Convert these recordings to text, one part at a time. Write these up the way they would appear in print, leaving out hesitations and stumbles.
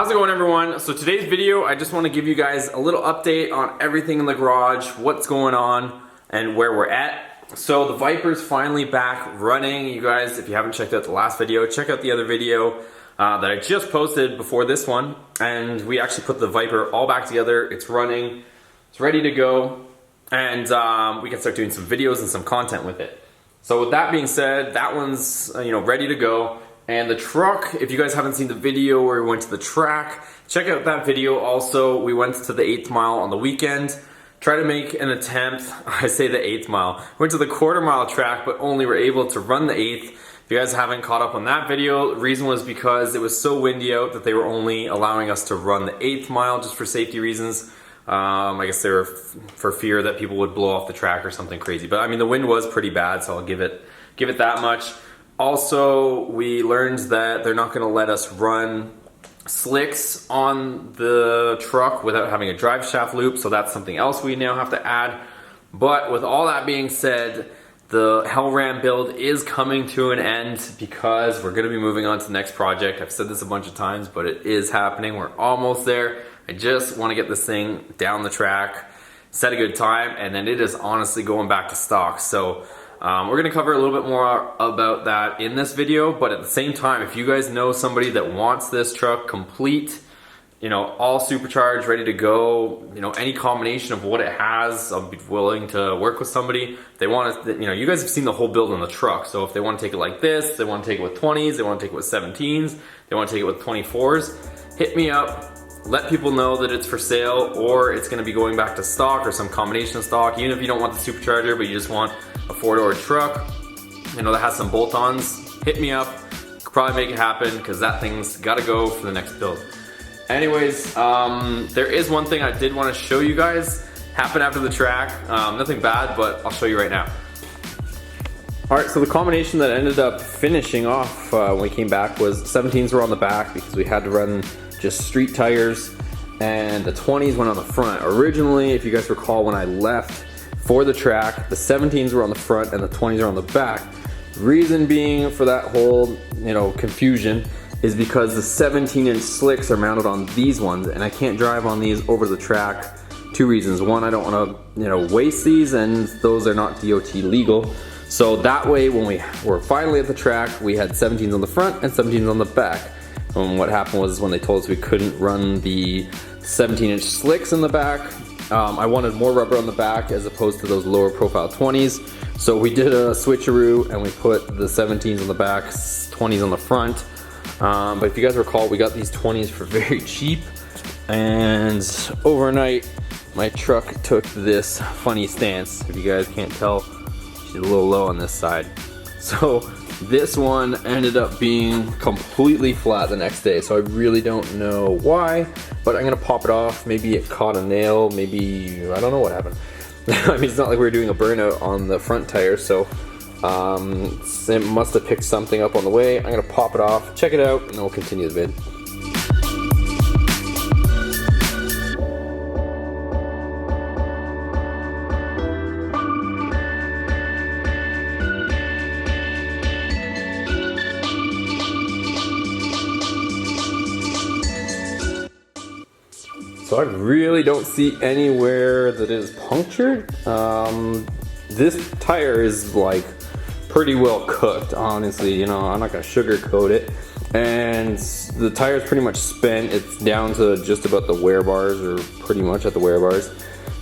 How's it going, everyone? So today's video, I just want to give you guys a little update on everything in the garage, what's going on, and where we're at. So the Viper's finally back running. You guys, if you haven't checked out the last video, check out the other video that I just posted before this one. And we actually put the Viper all back together. It's running, it's ready to go, and we can start doing some videos and some content with it. So with that being said, that one's ready to go. And the truck, if you guys haven't seen the video where we went to the track, check out that video also. We went to the 8th mile on the weekend. Try to make an attempt, I say the 8th mile. Went to the quarter-mile track, but only were able to run the 8th. If you guys haven't caught up on that video, the reason was because it was so windy out that they were only allowing us to run the 8th mile just for safety reasons. I guess they were for fear that people would blow off the track or something crazy. But I mean, the wind was pretty bad, so I'll give it that much. Also, we learned that they're not going to let us run slicks on the truck without having a drive shaft loop, so that's something else we now have to add. But with all that being said, the HellRAM build is coming to an end because we're going to be moving on to the next project. I've said this a bunch of times, but it is happening. We're almost there. I just want to get this thing down the track, set a good time, and then it is honestly going back to stock. So we're going to cover a little bit more about that in this video, but at the same time, if you guys know somebody that wants this truck complete, all supercharged, ready to go, any combination of what it has, I'll be willing to work with somebody. If they want to, you guys have seen the whole build on the truck, so if they want to take it like this, they want to take it with 20s, they want to take it with 17s, they want to take it with 24s, hit me up. Let people know that it's for sale, or it's going to be going back to stock or some combination of stock. Even if you don't want the supercharger, but you just want a four-door truck, that has some bolt-ons, hit me up. Could probably make it happen because that thing's got to go for the next build. Anyways, there is one thing I did want to show you guys happen after the track. Nothing bad, but I'll show you right now. All right, so the combination that ended up finishing off when we came back was 17s were on the back because we had to run just street tires, and the 20s went on the front. Originally, if you guys recall, when I left for the track, the 17s were on the front and the 20s are on the back. Reason being for that whole confusion is because the 17-inch slicks are mounted on these ones, and I can't drive on these over the track. Two reasons. One, I don't want to waste these, and those are not DOT legal. So that way, when we were finally at the track, we had 17s on the front and 17s on the back. And what happened was when they told us we couldn't run the 17-inch slicks in the back, I wanted more rubber on the back as opposed to those lower profile 20s. So we did a switcheroo and we put the 17s on the back, 20s on the front. But if you guys recall, we got these 20s for very cheap. And overnight, my truck took this funny stance. If you guys can't tell, she's a little low on this side. So this one ended up being completely flat the next day, so I really don't know why, but I'm gonna pop it off. Maybe it caught a nail, maybe, I don't know what happened. I mean, it's not like we were doing a burnout on the front tire, so it must have picked something up on the way. I'm gonna pop it off, check it out, and then we'll continue the vid. So I really don't see anywhere that is punctured. This tire is like pretty well cooked, honestly. I'm not gonna sugarcoat it. And the tire is pretty much spent. It's down to just about the wear bars, or pretty much at the wear bars.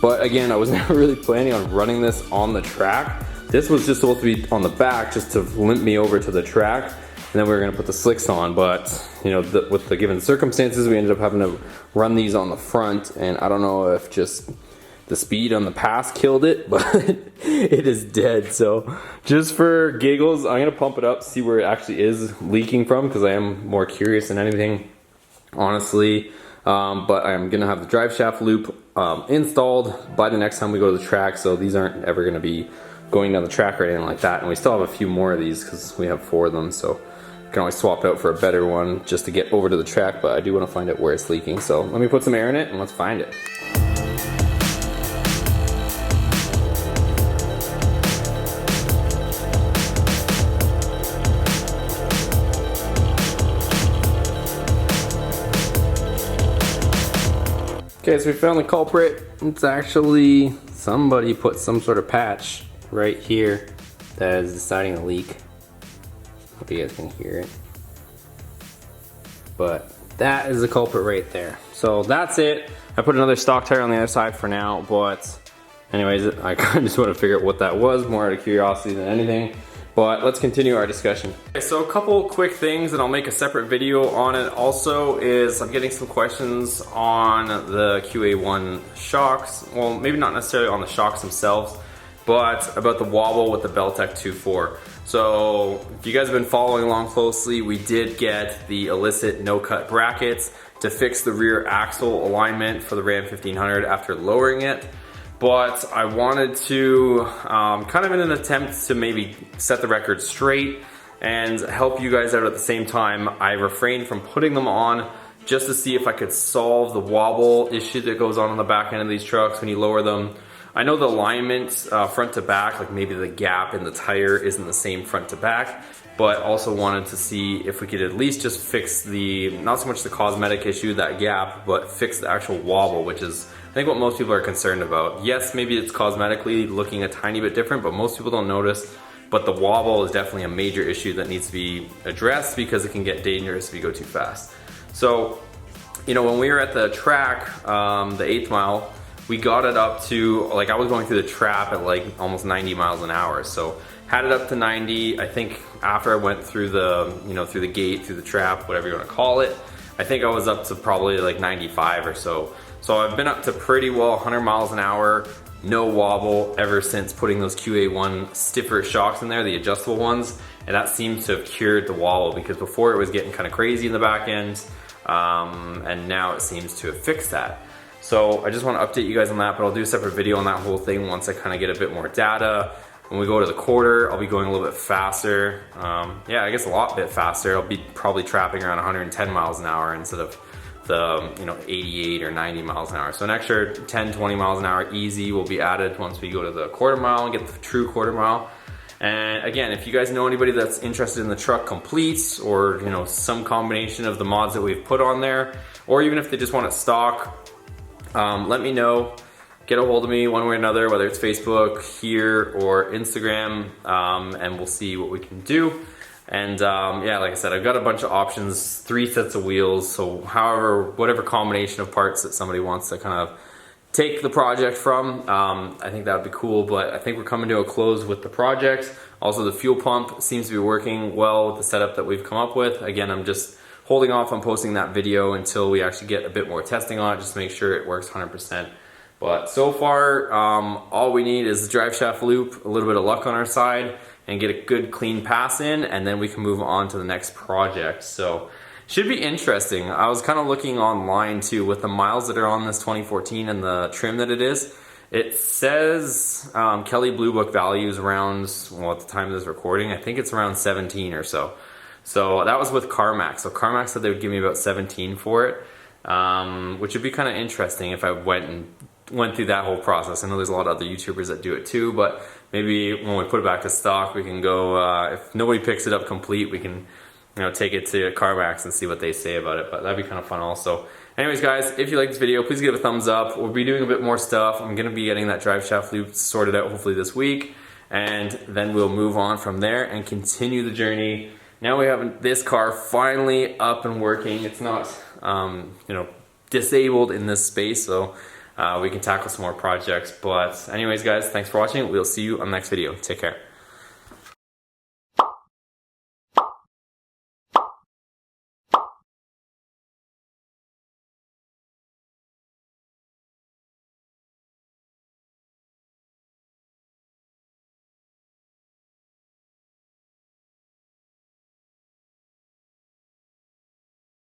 But again, I was never really planning on running this on the track. This was just supposed to be on the back just to limp me over to the track. And then we were gonna put the slicks on, but with the given circumstances, we ended up having to run these on the front, and I don't know if just the speed on the pass killed it, but it is dead. So just for giggles, I'm gonna pump it up, see where it actually is leaking from, because I am more curious than anything, honestly. But I'm gonna have the drive shaft loop installed by the next time we go to the track, so these aren't ever gonna be going down the track or anything like that. And we still have a few more of these because we have 4 of them, so I can always swap out for a better one just to get over to the track, but I do want to find out where it's leaking. So let me put some air in it and let's find it. Okay, so we found the culprit. It's actually somebody put some sort of patch right here that is deciding to leak. Hope you guys can hear it. But that is the culprit right there. So that's it. I put another stock tire on the other side for now, but anyways, I kind of just want to figure out what that was, more out of curiosity than anything. But let's continue our discussion. Okay, so a couple quick things, and I'll make a separate video on it also, is I'm getting some questions on the QA1 shocks. Well, maybe not necessarily on the shocks themselves, but about the wobble with the Beltec 2.4. So if you guys have been following along closely, we did get the illicit no-cut brackets to fix the rear axle alignment for the Ram 1500 after lowering it. But I wanted to, kind of in an attempt to maybe set the record straight and help you guys out at the same time, I refrained from putting them on just to see if I could solve the wobble issue that goes on the back end of these trucks when you lower them. I know the alignment front to back, like maybe the gap in the tire isn't the same front to back, but also wanted to see if we could at least just fix the, not so much the cosmetic issue, that gap, but fix the actual wobble, which is I think what most people are concerned about. Yes, maybe it's cosmetically looking a tiny bit different, but most people don't notice. But the wobble is definitely a major issue that needs to be addressed because it can get dangerous if you go too fast. So, you know, when we were at the track, the 8th mile, we got it up to, like, I was going through the trap at like almost 90 miles an hour. So had it up to 90, I think after I went through the, you know, through the gate, through the trap, whatever you want to call it, I think I was up to probably like 95 or so. So I've been up to pretty well 100 miles an hour, no wobble ever since putting those QA1 stiffer shocks in there, the adjustable ones, and that seems to have cured the wobble because before it was getting kind of crazy in the back end, and now it seems to have fixed that. So I just want to update you guys on that, but I'll do a separate video on that whole thing once I kind of get a bit more data. When we go to the quarter, I'll be going a little bit faster. Yeah, I guess a lot bit faster. I'll be probably trapping around 110 miles an hour instead of the, you know, 88 or 90 miles an hour. So an extra 10, 20 miles an hour easy will be added once we go to the quarter mile and get the true quarter mile. And again, if you guys know anybody that's interested in the truck complete, or, you know, some combination of the mods that we've put on there, or even if they just want it stock, let me know. Get a hold of me one way or another, whether it's Facebook here or Instagram, and we'll see what we can do. And yeah, like I said, I've got a bunch of options, 3 sets of wheels, so whatever combination of parts that somebody wants to kind of take the project from, I think that would be cool. But I think we're coming to a close with the project. Also, the fuel pump seems to be working well with the setup that we've come up with. Again, I'm just holding off on posting that video until we actually get a bit more testing on it, just to make sure it works 100%. But so far, all we need is the drive shaft loop, a little bit of luck on our side, and get a good clean pass in, and then we can move on to the next project. So should be interesting. I was kind of looking online too with the miles that are on this 2014 and the trim that it is. It says Kelly Blue Book values around, well, at the time of this recording, I think it's around 17 or so. So that was with CarMax. So CarMax said they would give me about 17 for it, which would be kind of interesting if I went through that whole process. I know there's a lot of other YouTubers that do it too, but maybe when we put it back to stock, we can go, if nobody picks it up complete, we can, you know, take it to CarMax and see what they say about it. But that'd be kind of fun also. Anyways, guys, if you like this video, please give it a thumbs up. We'll be doing a bit more stuff. I'm gonna be getting that drive shaft loop sorted out hopefully this week, and then we'll move on from there and continue the journey. Now we have this car finally up and working. It's not, you know, disabled in this space, so we can tackle some more projects. But anyways, guys, thanks for watching. We'll see you on the next video. Take care.